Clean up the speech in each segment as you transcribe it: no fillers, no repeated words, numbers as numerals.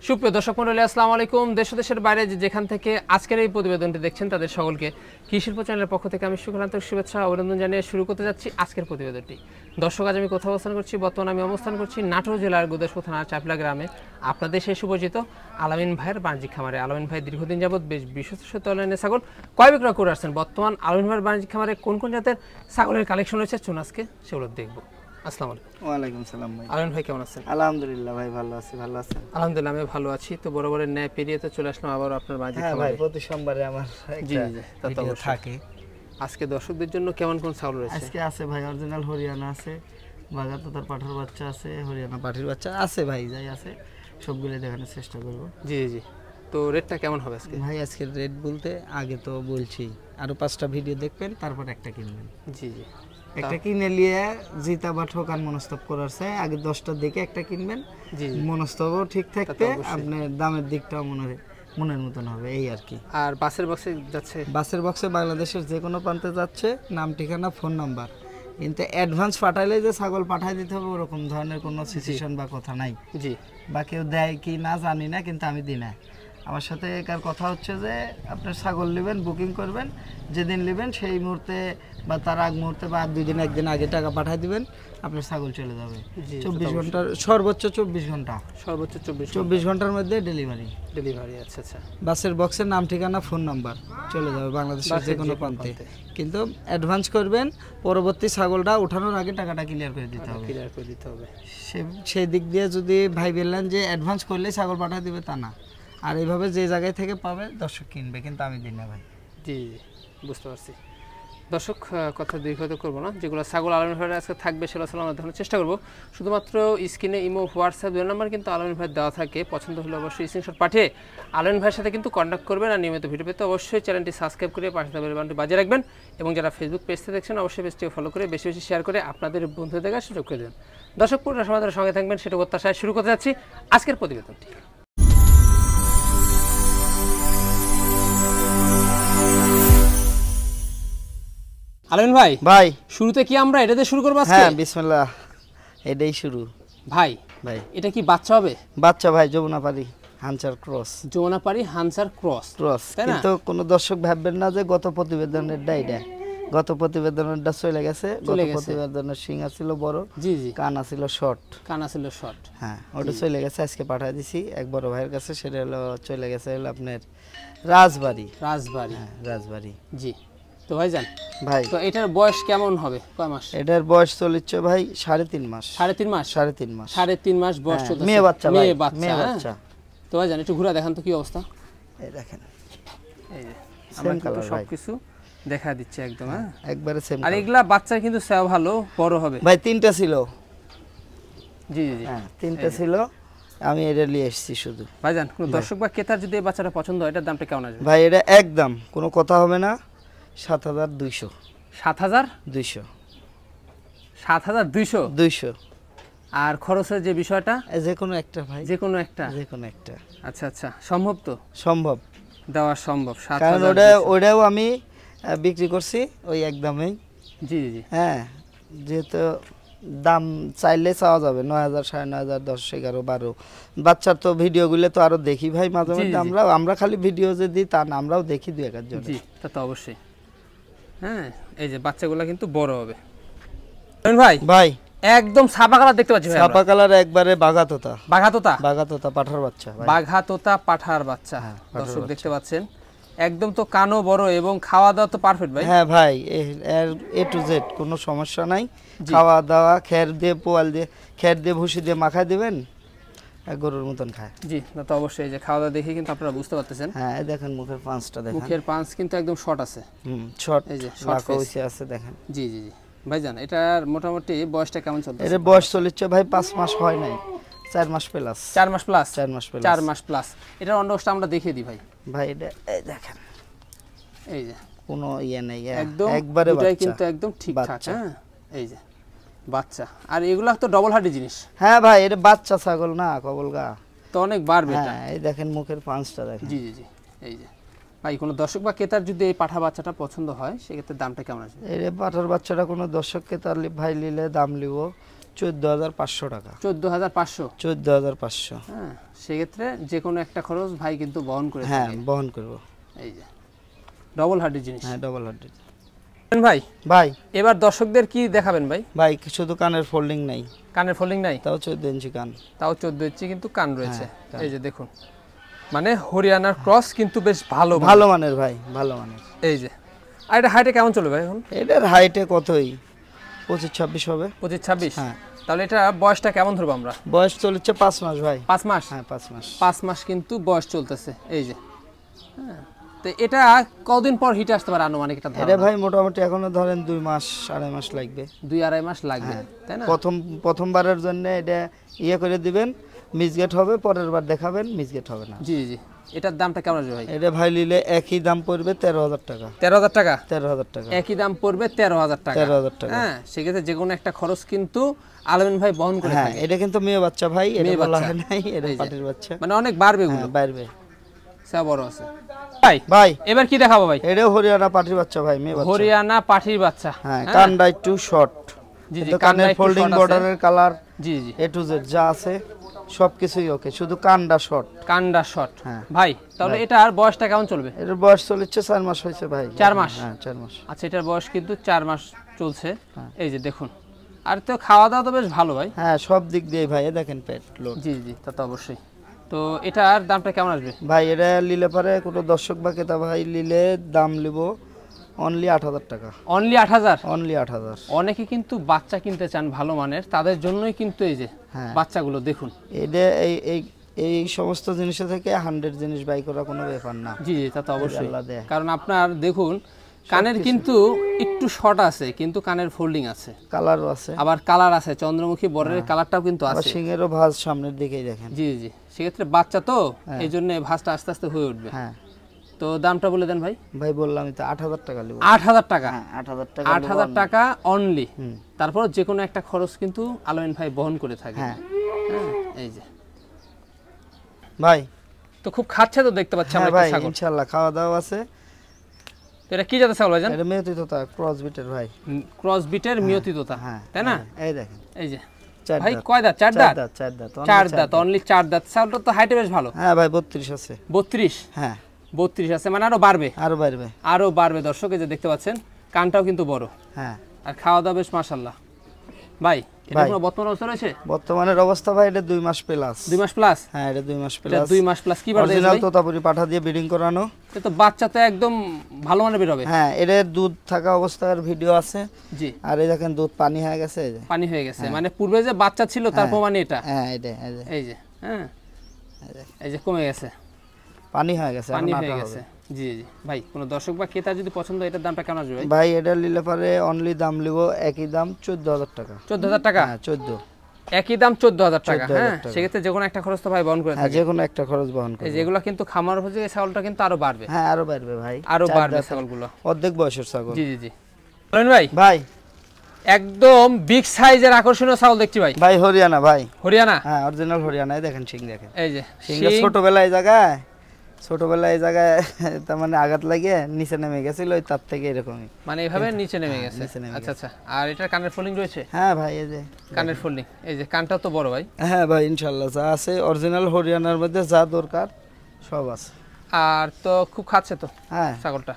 সুপ্রিয় দর্শক মণ্ডলী, আসসালামু আলাইকুম। দেশ ও দেশের বাইরে যেখান থেকে আজকের এই প্রতিবেদনটি দেখছেন তাদের সকলকে কৃষিশিল্প চ্যানেলের পক্ষ থেকে আমি সুখান্তক শুভেচ্ছা অভিনন্দন জানিয়ে শুরু করতে যাচ্ছি আজকের প্রতিবেদনটি। দর্শক, আজ আমি কোথাও অবস্থান করছি? বর্তমানে আমি অবস্থান করছি নাটোর জেলার গুদাসপুর থানার চাপলা গ্রামে আপনাদের সেই সুপরিচিত আলামিন ভাইয়ের বাণিজ্যিক খামারে। আলামিন ভাই দীর্ঘদিন যাবত বেশ বিশ্বস্ত লাইনে ছাগল ক্রয় বিক্রয় করে আসছেন। বর্তমান আলামিন ভাইয়ের বাণিজ্যিক খামারে কোন কোন জাতের ছাগলের কালেকশন রয়েছে চলুন আজকে সেগুলো দেখবো। আসসালামু আলাইকুম। ওয়ালাইকুম সালাম ভাই। আলামিন ভাই কেমন আছেন? আলহামদুলিল্লাহ ভাই, ভালো আছি। ভালো আছেন? আলহামদুলিল্লাহ আমি ভালো আছি। তো বরাবরের ন্যায় পেরিয়ে তো চলে আসলাম আবার আপনার বাণিজ্যিক খামারে। ভাই প্রতি সোমবারে আমার জি তা তো থাকে। আজকে দর্শকদের জন্য কেমন কোন ছাগল রয়েছে? আজকে আছে ভাই অরিজিনাল হরিয়ানা আছে, বাগাতোতার পাঠার বাচ্চা আছে, হরিয়ানা পাঠির বাচ্চা আছে ভাই, যাই আছে সবগুলো দেখানোর চেষ্টা করব। জি তো রেটটা কেমন হবে আজকে? ভাই আজকের রেট বলতে আগে তো বলছি, আরো 5টা ভিডিও দেখবেন তারপর একটা কিনবেন। জি একটা কিনে নিয়ে জিতা বা ঠকান মনস্তব করার চাই, আগে 10টা দেখে একটা কিনবেন। জি মনস্তবও ঠিক থাকতে আপনার দামের দিকটাও মনের মতন হবে, এই আর কি। আর বাসের বক্সে যাচ্ছে? বাসের বক্সে বাংলাদেশের যে কোনো প্রান্তে যাচ্ছে, নাম ঠিকানা ফোন নাম্বার, কিন্তু অ্যাডভান্স পাঠাইলে যে ছাগল পাঠাই দিতে হবে ওরকম ধরনের কোনো সিচুয়েশন বা কথা নাই। জি বা কেউ দেয় কি না জানি না, কিন্তু আমি দিই না। আমার সাথে একার কথা হচ্ছে যে আপনার ছাগল নেবেন, বুকিং করবেন, যেদিন নেবেন সেই মুহূর্তে বা তার আগ মুহূর্তে বা 2 দিন 1 দিন আগে টাকা পাঠিয়ে দিবেন, আপনার ছাগল চলে যাবে। 24 ঘন্টার সর্বোচ্চ 24 ঘন্টা, সর্বোচ্চ 24 ঘন্টার মধ্যে ডেলিভারি। আচ্ছা। বাসের বক্সের নাম ঠিকানা ফোন নাম্বার চলে যাবে বাংলাদেশের যে কোনো প্রান্তে, কিন্তু অ্যাডভান্স করবেন। পরবর্তী ছাগলটা ওঠানোর আগে টাকাটা ক্লিয়ার করে দিতে হবে। সেই দিক দিয়ে যদি ভাই বললেন যে অ্যাডভান্স করলে ছাগল পাঠিয়ে দিবে, তা না। আর এইভাবে যে জায়গায় থেকে পাবে দর্শক কিনবে, কিন্তু আমি দিই না ভাই। জি বুঝতে পারছি। দর্শক, কথা দীর্ঘায়িত করবো না। যেগুলো ছাগল আলামিন ভাইয়ের আজকে থাকবে সেগুলো আমরা দেখানোর চেষ্টা করবো। শুধুমাত্র স্ক্রিনে ইমো, হোয়াটসঅ্যাপ 2 নাম্বার কিন্তু আলামিন ভাই দেওয়া থাকে। পছন্দ হলে অবশ্যই স্ক্রিনশট পাঠিয়ে আলামিন ভাইয়ের সাথে কিন্তু কন্ট্যাক্ট করবেন। আর নিয়মিত ভিডিও পেতে অবশ্যই চ্যানেলটি সাবস্ক্রাইব করে পাশে থাকা বেল বাটনটি বাজিয়ে রাখবেন। এবং যারা ফেসবুক পেজতে দেখছেন অবশ্যই পেজটিকে ফলো করে বেশি বেশি শেয়ার করে আপনাদের বন্ধুদের দেখার সুযোগ করে দেবেন। দর্শক, পুরো সমাজের সঙ্গে থাকবেন সেটা প্রত্যাশায় শুরু করতে যাচ্ছি আজকের প্রতিবেদনটি। আলামিন ভাই শুরুতে কি আমরা এটাতে শুরু করব আজকে? হ্যাঁ বিসমিল্লাহ, এটাই শুরু। ভাই এটা কি বাচ্চা হবে? বাচ্চা ভাই, যমুনাপাড়ি হানসার ক্রস। কিন্তু কোনো দর্শক ভাববেন না যে গত প্রতিবেদনেরটা এটা। গত প্রতিবেদনেরটা চলে গেছে। গত প্রতিবেদনের শিং ছিল বড়, জি কানা ছিল শর্ট। হ্যাঁ, ওটা চলে গেছে, আজকে পাঠিয়ে দিছি এক বড় ভাইয়ের কাছে। সেটা হলো চলে গেছে হলো আপনার রাজবাড়ি। জি তো ভাইজান ভাই, তো এটার বয়স কেমন হবে? কয় মাস? এটার বয়স চলছে ভাই 3.5 মাস। 3.5 মাস বয়স চলছে। মেয়ে বাচ্চা। তো ভাইজান একটু ঘুরে দেখান তো কি অবস্থা। এই দেখেন, এই যে আমরা কিন্তু সবকিছু দেখা দিচ্ছে একদম। হ্যাঁ একবারে সেম। আর এগুলা বাচ্চা কিন্তু সেও ভালো বড় হবে ভাই। 3টা ছিল। জি হ্যাঁ 3টা ছিল, আমি এটা নিয়ে এসেছি শুধু। ভাইজান কোন দর্শক বা ক্রেতার যদি এই বাচ্চাটা পছন্দ হয়, এটার দামটা কেমন আসবে? ভাই এটা একদম কোনো কথা হবে না, 7,200। 7,200। আর খরচের যে বিষয়টা যে কোনো একটা ভাই, যে কোনো একটা। আচ্ছা সম্ভব তো? সম্ভব, দেওয়া সম্ভব। কারণ ওটাও আমি বিক্রি করছি ওই একদমই। জি হ্যাঁ, যেহেতু দাম চাইলে চাওয়া যাবে 9,000, 9,500, 10, 11, 12। বাচ্চার তো ভিডিওগুলো তো আরো দেখি ভাই মাঝে মধ্যে। আমরা খালি ভিডিও যে দিই তা না, আমরাও দেখি 2-1 জন। জি তা তো অবশ্যই। হ্যাঁ এই যে বাচ্চাগুলো কিন্তু বড় হবে ভাই। একদম সাদা কালার দেখতে পাচ্ছি ভাই। সাদা কালার একবারে বাগাতোতা পাঠার বাচ্চা ভাই। বাগাতোতা পাঠার বাচ্চা দর্শক দেখতে পাচ্ছেন। একদম তো কানো বড় এবং খাওয়া দাওয়া তো পারফেক্ট ভাই। হ্যাঁ ভাই, এর A to Z কোনো সমস্যা নাই। খাওয়া দাওয়া খের দিয়ে, পোয়াল দিয়ে, খের দিয়ে, ভুসি দিয়ে মাখায় দিবেন, গরুর মতন খায়। জি তো অবশ্যই, যে খাওয়া দাওয়া দেখে কিন্তু আপনারা বুঝতে পারতেছেন। হ্যাঁ দেখেন মুখের পাঁচটা দেখেন। মুখের পাঁচ কিন্তু একদম শর্ট আছে। শর্ট, এই যে শর্ট হইছে আছে দেখেন। জি ভাইজান এটার মোটামুটি বয়সটা কেমন চলছে? এর বয়স চলছে ভাই 5 মাস হয় নাই, 4 মাস প্লাস। 4 মাস প্লাস। এটার অন্ডকোষটা আমরা দেখিয়ে দিই ভাই। এটা এই দেখেন, এই যে কোনো ইয়ে নাই, একদম একবারে বাচ্চা কিন্তু একদম ঠিকঠাক। হ্যাঁ এই যে বাচ্চা, আর এগুলা তো ডবল হার্ডি জিনিস। হ্যাঁ ভাই, এটা বাচ্চা ছাগল না, কবলগা তো অনেক বাড়বে এটা। হ্যাঁ এই দেখেন মুখের পাঁচটা দেখেন। জি এই যে ভাই, কোনো দর্শক বা ক্রেতার যদি এই পাঠা বাচ্চাটা পছন্দ হয় সেক্ষেত্রে দামটা কেমন আসবে? এই পাঠার বাচ্চাটা কোনো দর্শক ক্রেতার ভাই নিলে দাম লিব 14,500 টাকা। 14,500? 14,500। হ্যাঁ, সেক্ষেত্রে যে কোনো একটা খরচ ভাই কিন্তু বহন করে। হ্যাঁ, বহন করব। এই যে ডবল হার্ডি জিনিস। হ্যাঁ, ডবল হার্ডি। ভাই ভাই এবার দর্শকদের কি দেখাবেন ভাই? ভাই শুধু কানের ফোল্ডিং নাই। কানের ফোল্ডিং নাই? তাও 14 ইঞ্চি কান। তাও 14 ইঞ্চি কিন্তু কান রয়েছে। এই যে দেখুন, মানে হরিয়ানার ক্রস কিন্তু বেশ ভালো মানের ভাই, ভালো মানের। এই যে, আর এটা হাইটে কেমন চলবে ভাই এখন? এটার হাইটে কতই 25-26 হবে। 25-26? হ্যাঁ। তাহলে এটা বয়সটা কেমন ধরবো আমরা? বয়স চলছে 5 মাস ভাই। 5 মাস? হ্যাঁ, 5 মাস। 5 মাস কিন্তু বয়স চলতেছে। এই যে, হ্যাঁ, তো এটা কতদিন পর হিটে আসতে পারে আনুমানিক? এটা ভাই মোটামুটি এখনো ধরেন 2 মাস 2.5 মাস লাগবে। 2-2.5 মাস লাগবে, তাই না? প্রথমবারের জন্য এটা করে দিবেন, মিসগেট হবে, পরের বার দেখাবেন মিসগেট হবে না। জি জি। এটার দামটা কেমন আসবে ভাই? এটা ভাই নিলে একই দাম পড়বে 13,000 টাকা। 13,000 টাকা? 13,000 টাকা। একই দাম পড়বে 13,000 টাকা। 13,000 টাকা। হ্যাঁ, সেক্ষেত্রে যে কোনো একটা খরচ কিন্তু আলমিন ভাই বহন করে থাকে। হ্যাঁ, এটা কিন্তু মেয়ে বাচ্চা ভাই, এটা বলা হয় নাই, এটা পাটির বাচ্চা। মানে অনেক বাড়বে এগুলো। হ্যাঁ, বাড়বে। সব বড় আছে। ভাই এবার কি দেখাবো ভাই? এটা হরিয়ানা পাটির বাচ্চা ভাই, মেয়ে বাচ্চা। হরিয়ানা পাটির বাচ্চা। হ্যাঁ, কানটা একটু শর্ট। জি জি, কানের ফোল্ডিং, বর্ডারের colour, G G, A to Z যা আছে সবকিছুই ওকে, শুধু কানটা শর্ট। কানটা শর্ট। হ্যাঁ ভাই, তাহলে এটার বয়সটা কেমন চলবে? এটার বয়স চলছে 4 মাস হয়েছে ভাই। 4 মাস? হ্যাঁ, 4 মাস। আচ্ছা, এটার বয়স কিন্তু 4 মাস চলছে। এই যে দেখুন, আর তো খাওয়া দাওয়া তো বেশ ভালো ভাই। হ্যাঁ, সব দিক দিয়ে ভাই, দেখেন পেট লোড। জি জি, তা তো অবশ্যই। তো এটার দামটা কেমন আসবে ভাই? এটা নিলে পারে কোনো দর্শক বা ক্রেতা ভাই নিলে দাম লিব অনলি 8,000 টাকা। অনলি 8,000? অনলি 8,000। অনেকে কিন্তু বাচ্চা কিনতে চান ভালো মানের, তাদের জন্যই কিন্তু এই যে বাচ্চাগুলো দেখুন। এটা এই সমস্ত জিনিসের থেকে 100 জিনিস বাই করা কোনো ব্যাপার না। জি জি, তা তো অবশ্যই। কারণ আপনার দেখুন, কানের কিন্তু একটু শর্ট আছে, কিন্তু কানের ফোল্ডিং আছে, কালারও আছে, আবার কালার আছে, চন্দ্রমুখী বর্ডারের কালারটাও কিন্তু আছে, সিংহেরও ভাঁজ সামনের দিকেই দেখেন। জি জি, সেক্ষেত্রে বাচ্চা তো এই জন্য ভাঁজটা আস্তে আস্তে হয়ে উঠবে। হ্যাঁ, তো দামটা বলে দেন ভাই। ভাই বললাম তো 8,000 টাকা লিব। 8,000 টাকা? 8,000 টাকা। 8,000 টাকা অনলি। তারপর যে কোনো একটা খরচ কিন্তু আলমিন ভাই বহন করে থাকে। হ্যাঁ, এই যে ভাই, তো খুব খাচ্ছে তো দেখতে পাচ্ছি আমরা। ভাই ইনশাআল্লাহ খাওয়া দাওয়া আছে। এটা কি জাতের ছাগল ভাইজান? এটা মিয়তি তোতা, ক্রস বিটের ভাই। ক্রস বিটের মিয়তি তোতা, তাই না? এই দেখেন, এই যে ভাই কয় দাঁত? 4 দাঁত? 4 দাঁত, অনলি 4 দাঁত। ছাগলটা তো হাইটে বেশ ভালো। হ্যাঁ ভাই, 32 আছে। 32? হ্যাঁ, 32 আছে, মানে আরো বাড়বে। আরো বাড়বে দর্শক, এই যে দেখতে পাচ্ছেন কানটাও কিন্তু বড়। হ্যাঁ, আর খাওয়া দাওয়া বেশ মাশাআল্লাহ। ভাই এটা কোনো বর্তমান অবস্থা রয়েছে? বর্তমানের অবস্থা ভাই এটা 2 মাস প্লাস। 2 মাস প্লাস? হ্যাঁ, এটা 2 মাস প্লাস। 2 মাস প্লাস কি বার দেয়? অরিজিনাল তোতাপুরি পাঠা দিয়ে ব্রিডিং করানো। এটা তো বাচ্চা তো একদম ভালো মানের বের হবে। হ্যাঁ, এর দুধ থাকা অবস্থার ভিডিও আছে। জি। আর এই দেখেন দুধ পানি হয়ে গেছে, এই যে পানি হয়ে গেছে, মানে পূর্বে যে বাচ্চা ছিল তার প্রমাণ এটা। হ্যাঁ, এই যে হ্যাঁ, এই যে কমে গেছে, পানি হয়ে গেছে, পানি হয়ে গেছে। জি জি ভাই, কোন দর্শক বা ক্রেতা যদি পছন্দ, এটার দামটা কেমন আসবে ভাই? ভাই এটা নিলে পারে অনলি দাম লিব একই দাম 14,000 টাকা। 14,000 টাকা? হ্যাঁ, 14। একই দাম 14,000 টাকা। হ্যাঁ, সেক্ষেত্রে যে কোনো একটা খরচ তো ভাই বহন করে থাকে। হ্যাঁ, যে কোনো একটা খরচ বহন করে। এই যেগুলো কিন্তু খামার উপযোগী, এই ছাগলটা কিন্তু আরো বাড়বে। হ্যাঁ, আরো বাড়বে ভাই, আরো বাড়বে ছাগলগুলো। অর্ধেক বয়সের ছাগল। জি জি জি। বলেন ভাই। ভাই একদম বিগ সাইজের আকর্ষণীয় ছাগল দেখছি ভাই। ভাই হরিয়ানা ভাই। হরিয়ানা? হ্যাঁ, অরিজিনাল হরিয়ানা। দেখেন সিং, দেখেন এই যে সিং। ছোটবেলায় এই জায়গায় তার মানে আঘাত লাগে নিচে নেমে গেছিল, তার থেকে এরকমই, মানে এইভাবে নিচে নেমে গেছে। আচ্ছা আচ্ছা। আর এটা কানের ফোল্ডিং রয়েছে? হ্যাঁ ভাই, এই যে কানের ফোল্ডিং, এই যে কানটা তো বড় ভাই। হ্যাঁ ভাই, ইনশাআল্লাহ যা আছে অরিজিনাল হরিয়ানার মধ্যে যা দরকার সব আছে। আর তো খুব খাচ্ছে তো। হ্যাঁ, ছাগলটা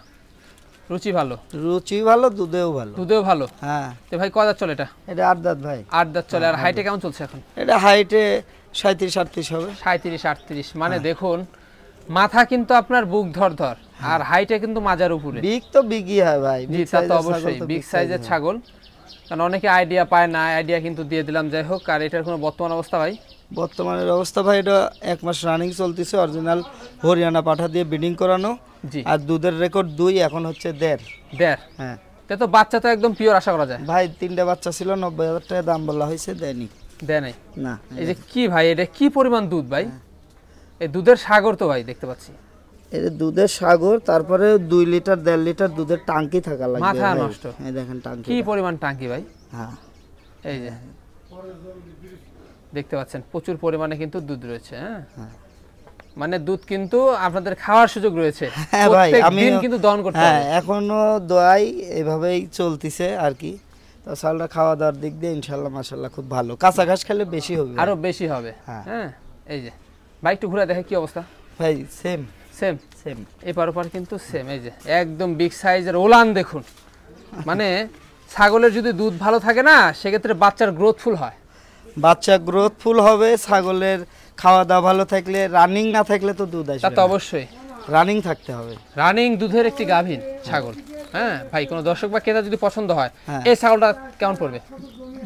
রুচি ভালো, দুধেও ভালো। হ্যাঁ, তো ভাই কয় দাঁত চলে এটা? এটা 8 দাঁত ভাই। 8 দাঁত চলে। আর হাইটে কেমন চলছে এখন? এটা হাইটে 37-38 হবে। 37-38, মানে দেখুন মাথা কিন্তু আপনার বুক ধর, আর হাইটে কিন্তু মাজার উপরে। বিগ তো বিগই হয় ভাই। জি, তা তো অবশ্যই বিগ সাইজের ছাগল। কারণ অনেকে আইডিয়া পায় না, আইডিয়া কিন্তু দিয়ে দিলাম। যাই হোক, আর এটার কোনো বর্তমান অবস্থা ভাই? বর্তমানের অবস্থা ভাই, এটা 1 মাস রানিং চলতেছে, অরিজিনাল হরিয়ানা পাঠা দিয়ে ব্রিডিং করানো। জি। আর দুধের রেকর্ড 2, এখন হচ্ছে 1.5। হ্যাঁ, তো বাচ্চা তো একদম পিওর আশা করা যায় ভাই। 3টা বাচ্চা ছিল, 90,000 টাকা দাম বলা হয়েছে, দেয় নাই না। এই যে কি ভাই, এটা কি পরিমাণ দুধ ভাই? এই দুধের সাগর তো ভাই দেখতে পাচ্ছি। এর দুধের সাগর, তারপরে 2 লিটার 1.5 লিটার দুধের টাঙ্কি থাকা লাগবে। মাথা নষ্ট। এই দেখেন টাঙ্কি, কি পরিমাণ টাঙ্কি ভাই। হ্যাঁ, এই যে দেখতে পাচ্ছেন প্রচুর পরিমাণে কিন্তু দুধ রয়েছে। হ্যাঁ, মানে দুধ কিন্তু আপনাদের খাওয়ার সুযোগ রয়েছে। হ্যাঁ ভাই, আমি কিন্তু দহন করতে হবে। হ্যাঁ, এখনো দোয়াই এভাবেই চলতিছে আর কি। তো ছাগলটা খাওয়া দাওয়ার দিক দিয়ে ইনশাআল্লাহ মাশাআল্লাহ খুব ভালো, কাঁচা ঘাস খেলে বেশি হবে, আরো বেশি হবে। হ্যাঁ এই যে ভাই একটু ঘুরে দেখে কি অবস্থা ভাই, সেম সেম সেম এপার ওপার কিন্তু সেম। এই যে একদম বিগ সাইজের ওলান দেখুন, মানে ছাগলের যদি দুধ ভালো থাকে না সেক্ষেত্রে বাচ্চার গ্রোথফুল হয়, বাচ্চা গ্রোথফুল হবে। ছাগলের খাওয়া দাওয়া ভালো থাকলে, রানিং না থাকলে তো দুধ আসবে তা তো না। অবশ্যই রানিং থাকতে হবে, রানিং দুধের একটি গাভীর ছাগল। হ্যাঁ ভাই, কোনো দর্শক বা ক্রেতা যদি পছন্দ হয় এই ছাগলটা কেমন পড়বে?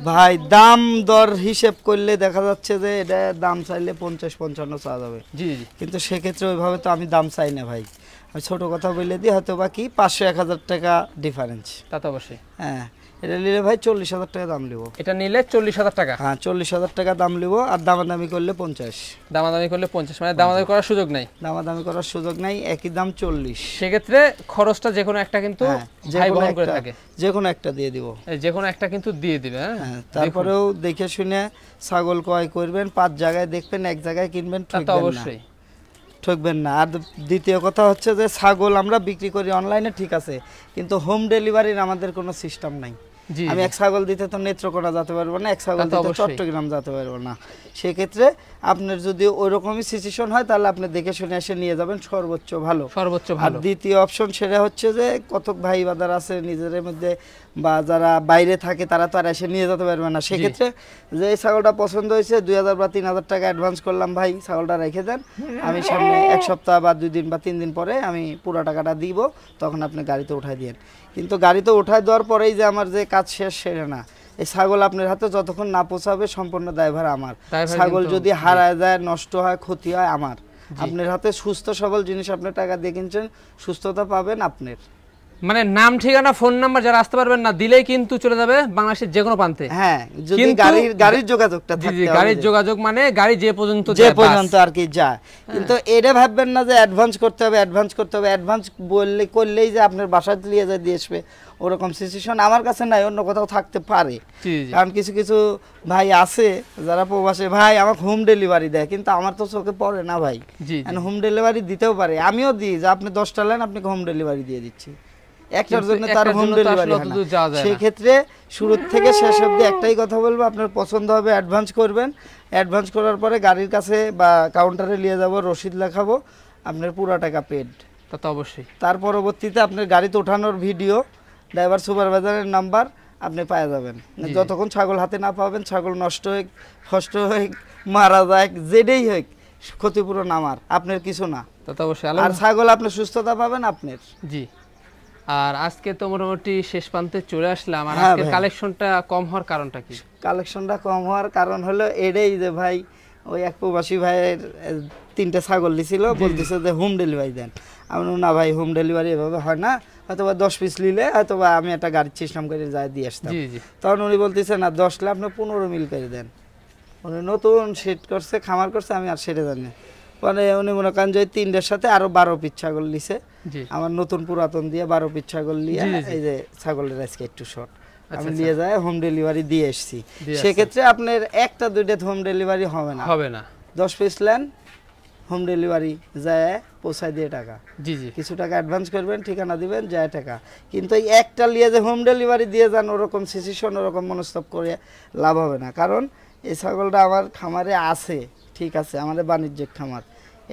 ভাই দাম দর হিসেব করলে দেখা যাচ্ছে যে এটা দাম চাইলে 50-55 চাওয়া যাবে। জি জি, কিন্তু সেক্ষেত্রে ওইভাবে তো আমি দাম চাই না ভাই, আমি ছোট কথা বলে দিই, হয়তো বা কি 500-1000 টাকা ডিফারেন্স। তা তো অবশ্যই। হ্যাঁ, এটা নিলে ভাই 40,000 টাকা দাম নিব। এটা নিলে 40,000 টাকা? হ্যাঁ 40,000 টাকা দাম নিব। আর দামাদামি করলে 50। দামাদামি করলে 50, মানে দামাদামি করার সুযোগ নাই? দামাদামি করার সুযোগ নাই, একই দাম 40। সেক্ষেত্রে খরচটা যে কোনো একটা কিন্তু ভাই বহন করে থাকে, যে কোনো একটা দিয়ে দিব, যে কোনো একটা কিন্তু দিয়ে দিবে। হ্যাঁ, তারপরেও দেখে শুনে ছাগল ক্রয় করবেন, 5 জায়গায় দেখবেন, এক জায়গায় কিনবেন, অবশ্যই ঠকবেন না। আর দ্বিতীয় কথা হচ্ছে যে ছাগল আমরা বিক্রি করি অনলাইনে, ঠিক আছে, কিন্তু হোম ডেলিভারির আমাদের কোনো সিস্টেম নাই। আমি এক ছাগল দিতে তো নেত্রকোনা যেতে পারবো না, এক ছাগল দিতে চট্টগ্রাম যেতে পারবো না। সেক্ষেত্রে আপনার যদি ওইরকমই সিচুয়েশন হয় তাহলে আপনি দেখে শুনে এসে নিয়ে যাবেন, সর্বোচ্চ ভালো। আর দ্বিতীয় অপশন সেটা হচ্ছে যে কতক ভাই বাজার আছে নিজেদের মধ্যে বা যারা বাইরে থাকে তারা তো আর এসে নিয়ে যেতে পারবে না। সেক্ষেত্রে যে এই ছাগলটা পছন্দ হয়েছে 2000 বা 3000 টাকা অ্যাডভান্স করলাম, ভাই ছাগলটা রেখে দেন, আমি সামনে 1 সপ্তাহ বা 2 দিন বা 3 দিন পরে আমি পুরো টাকাটা দিব, তখন আপনি গাড়িতে উঠাই দিন। কিন্তু গাড়িতে উঠাই দেওয়ার পরেই যে আমার যে কাজ শেষ সেটা না, এই ছাগল আপনার হাতে যতক্ষণ না পৌঁছাবে সম্পূর্ণ দায়ভার আমার। ছাগল যদি হারায় যায়, নষ্ট হয়, ক্ষতি হয় আমার। আপনার হাতে সুস্থ সবল জিনিস, আপনি টাকা দিয়ে কিনছেন, সুস্থতা পাবেন আপনার। মানে নাম ঠিকানা ফোন নাম্বার যারা আসতে পারবেন না দিলেই কিন্তু চলে যাবে বাংলাদেশের যে কোনো প্রান্তে। হ্যাঁ, যদি গাড়ির যোগাযোগটা থাকে, গাড়ির যোগাযোগ মানে গাড়ি যে পর্যন্ত আর কি যায়। কিন্তু এটা ভাববেন না যে অ্যাডভান্স করতে হবে, অ্যাডভান্স বললে করলেই যে আপনার বাসায় নিয়ে যায় দিয়ে আসবে, ওরকম সিচুয়েশন আমার কাছে নাই, অন্য কোথাও থাকতে পারে। কারণ কিছু কিছু ভাই আছে যারা প্রবাসী ভাই আমাকে হোম ডেলিভারি দেয়, কিন্তু আমার তো চোখে পড়ে না ভাই, হোম ডেলিভারি দিতেও পারে, আমিও দিই যে আপনি 10টা নেন আপনাকে হোম ডেলিভারি দিয়ে দিচ্ছি, একটার জন্য তার হোম ডেলিভারি। সেই ক্ষেত্রে শুরু থেকে শেষ অবধি একটাই কথা বলবো, আপনার পছন্দ হবে অ্যাডভান্স করবেন, অ্যাডভান্স করার পরে গাড়ির কাছে বা কাউন্টারে নিয়ে যাব, রসিদ লেখাবো, আপনার পুরো টাকা পেড। তা তো অবশ্যই। তার পরবর্তীতে আপনার গাড়িতে ওঠানোর ভিডিও, ড্রাইভার সুপারভাইজারের নাম্বার আপনি পেয়ে যাবেন। যতক্ষণ ছাগল হাতে না পাবেন, ছাগল নষ্ট হোক, কষ্ট হোক, মারা যায়, যেটাই হোক, ক্ষতিপূরণ আমার, আপনার কিছু না। তা তো অবশ্যই। আর ছাগল আপনি সুস্থতা পাবেন আপনার। জি। আর আজকে তো মোটামুটি শেষ প্রান্তে চলে আসলাম, আর আজকে কালেকশনটা কম হওয়ার কারণটা কি? কালেকশনটা কম হওয়ার কারণ হলো এটাই যে ভাই ওই এক প্রবাসী ভাইয়ের 3টে ছাগল দিছিল, বলতেছে যে হোম ডেলিভারি দেন। আমি না ভাই, হোম ডেলিভারি এভাবে হয় না, হয়তো বা 10 পিস নিলে হয়তো বা আমি একটা গাড়ির সিস্টেম করে যাই দিয়ে আসতাম। তখন উনি বলতেছে না, 10 লে আপনি 15 মিল করে দেন। উনি নতুন সেট করছে, খামার করছে, আমি আর সেটা জানি। মানে উনি মনে করেন যে 3টার সাথে আরো 12 পিস ছাগল নিছে, আমার নতুন পুরাতন দিয়ে 12 পিস ছাগল নিয়ে এই যে ছাগলের আজকে একটু শর্ট আমি নিয়ে যায় হোম ডেলিভারি দিয়ে এসেছি। সেক্ষেত্রে আপনার 1টা 2টা হোম ডেলিভারি হবে না, 10 পিস নেন, হোম ডেলিভারি যায় পৌঁছায় দিয়ে টাকা। কিছু টাকা অ্যাডভান্স করবেন, ঠিকানা দিবেন, যায় টাকা। কিন্তু এই একটা নিয়ে যে হোম ডেলিভারি দিয়ে যান, ওরকম সিচুয়েশন, ওরকম মনস্তাপ করে লাভ হবে না। কারণ এই ছাগলটা আমার খামারে আছে, ঠিক আছে, আমাদের বাণিজ্যিক খামার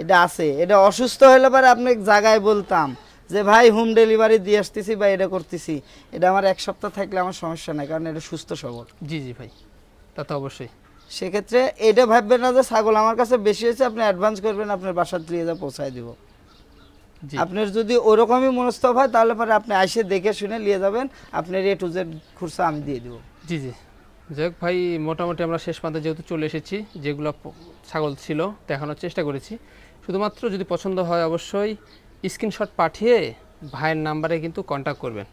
এটা আছে, এটা অসুস্থ হলে পরে আপনাকে জায়গায় বলতাম যে ভাই হোম ডেলিভারি দিয়ে আসতেছি বা এটা করতেছি, এটা আমার 1 সপ্তাহ থাকলে আমার সমস্যা নাই, কারণ এটা সুস্থ সবল। জি ভাই, তা তো অবশ্যই। সেক্ষেত্রে এটা ভাববেন না যে ছাগল আমার কাছে বেশি হয়েছে, আপনি অ্যাডভান্স করবেন, আপনার বাসায় নিয়ে যা পৌঁছায় দিব। আপনার যদি ওরকমই মনস্তব হয় তাহলে পরে আপনি এসে দেখে শুনে নিয়ে যাবেন, আপনার A to Z খুরসা আমি দিয়ে দিব। যাক ভাই, মোটামুটি আমরা শেষ প্রান্তে যেহেতু চলে এসেছি, যেগুলো ছাগল ছিল দেখানোর চেষ্টা করেছি। শুধুমাত্র যদি পছন্দ হয় অবশ্যই স্ক্রিনশট পাঠিয়ে ভাইয়ের নাম্বারে কিন্তু কন্ট্যাক্ট করবেন।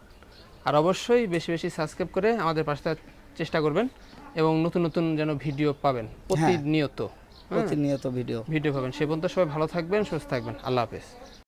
আর অবশ্যই বেশি বেশি সাবস্ক্রাইব করে আমাদের পাশে থাকার চেষ্টা করবেন, এবং নতুন নতুন যেন ভিডিও পাবেন, প্রতিনিয়ত ভিডিও পাবেন। সে পর্যন্ত সবাই ভালো থাকবেন, সুস্থ থাকবেন। আল্লাহ হাফেজ।